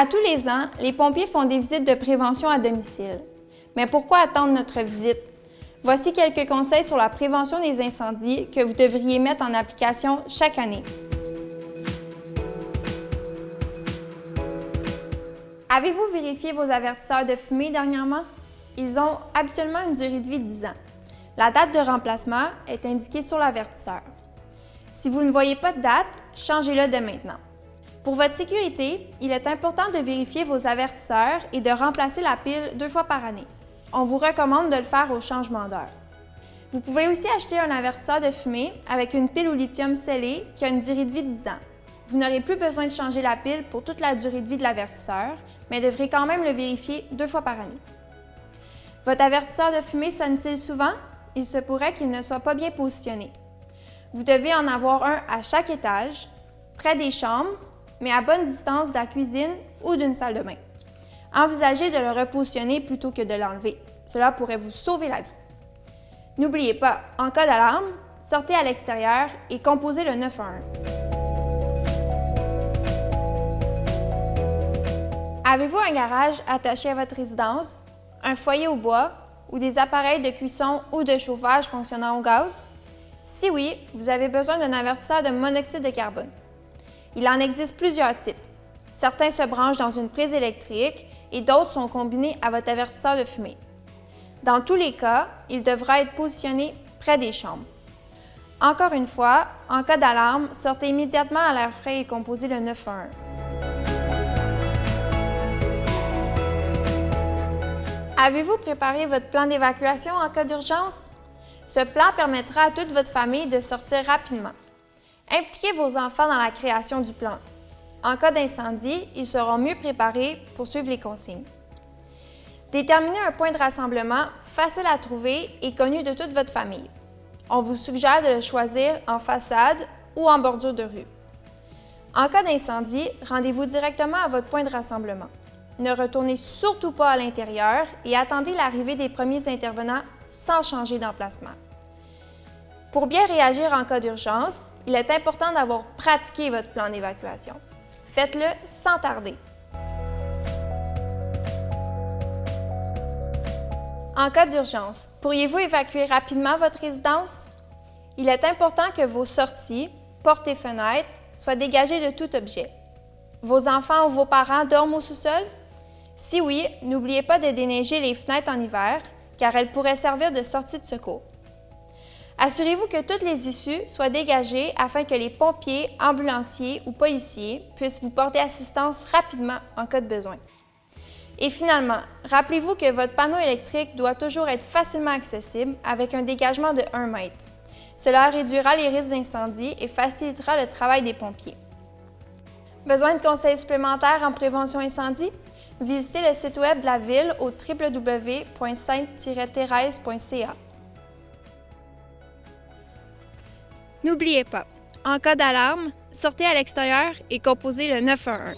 À tous les ans, les pompiers font des visites de prévention à domicile. Mais pourquoi attendre notre visite? Voici quelques conseils sur la prévention des incendies que vous devriez mettre en application chaque année. Avez-vous vérifié vos avertisseurs de fumée dernièrement? Ils ont habituellement une durée de vie de 10 ans. La date de remplacement est indiquée sur l'avertisseur. Si vous ne voyez pas de date, changez-le dès maintenant. Pour votre sécurité, il est important de vérifier vos avertisseurs et de remplacer la pile 2 fois par année. On vous recommande de le faire au changement d'heure. Vous pouvez aussi acheter un avertisseur de fumée avec une pile au lithium scellée qui a une durée de vie de 10 ans. Vous n'aurez plus besoin de changer la pile pour toute la durée de vie de l'avertisseur, mais devrez quand même le vérifier 2 fois par année. Votre avertisseur de fumée sonne-t-il souvent? Il se pourrait qu'il ne soit pas bien positionné. Vous devez en avoir un à chaque étage, près des chambres, mais à bonne distance de la cuisine ou d'une salle de bain. Envisagez de le repositionner plutôt que de l'enlever. Cela pourrait vous sauver la vie. N'oubliez pas, en cas d'alarme, sortez à l'extérieur et composez le 911. Avez-vous un garage attaché à votre résidence, un foyer au bois ou des appareils de cuisson ou de chauffage fonctionnant au gaz? Si oui, vous avez besoin d'un avertisseur de monoxyde de carbone. Il en existe plusieurs types. Certains se branchent dans une prise électrique et d'autres sont combinés à votre avertisseur de fumée. Dans tous les cas, il devra être positionné près des chambres. Encore une fois, en cas d'alarme, sortez immédiatement à l'air frais et composez le 911. Avez-vous préparé votre plan d'évacuation en cas d'urgence? Ce plan permettra à toute votre famille de sortir rapidement. Impliquez vos enfants dans la création du plan. En cas d'incendie, ils seront mieux préparés pour suivre les consignes. Déterminez un point de rassemblement facile à trouver et connu de toute votre famille. On vous suggère de le choisir en façade ou en bordure de rue. En cas d'incendie, rendez-vous directement à votre point de rassemblement. Ne retournez surtout pas à l'intérieur et attendez l'arrivée des premiers intervenants sans changer d'emplacement. Pour bien réagir en cas d'urgence, il est important d'avoir pratiqué votre plan d'évacuation. Faites-le sans tarder. En cas d'urgence, pourriez-vous évacuer rapidement votre résidence? Il est important que vos sorties, portes et fenêtres soient dégagées de tout objet. Vos enfants ou vos parents dorment au sous-sol? Si oui, n'oubliez pas de déneiger les fenêtres en hiver, car elles pourraient servir de sortie de secours. Assurez-vous que toutes les issues soient dégagées afin que les pompiers, ambulanciers ou policiers puissent vous porter assistance rapidement en cas de besoin. Et finalement, rappelez-vous que votre panneau électrique doit toujours être facilement accessible avec un dégagement de 1 mètre. Cela réduira les risques d'incendie et facilitera le travail des pompiers. Besoin de conseils supplémentaires en prévention incendie? Visitez le site web de la Ville au www.sainte-thérèse.ca. N'oubliez pas, en cas d'alarme, sortez à l'extérieur et composez le 911.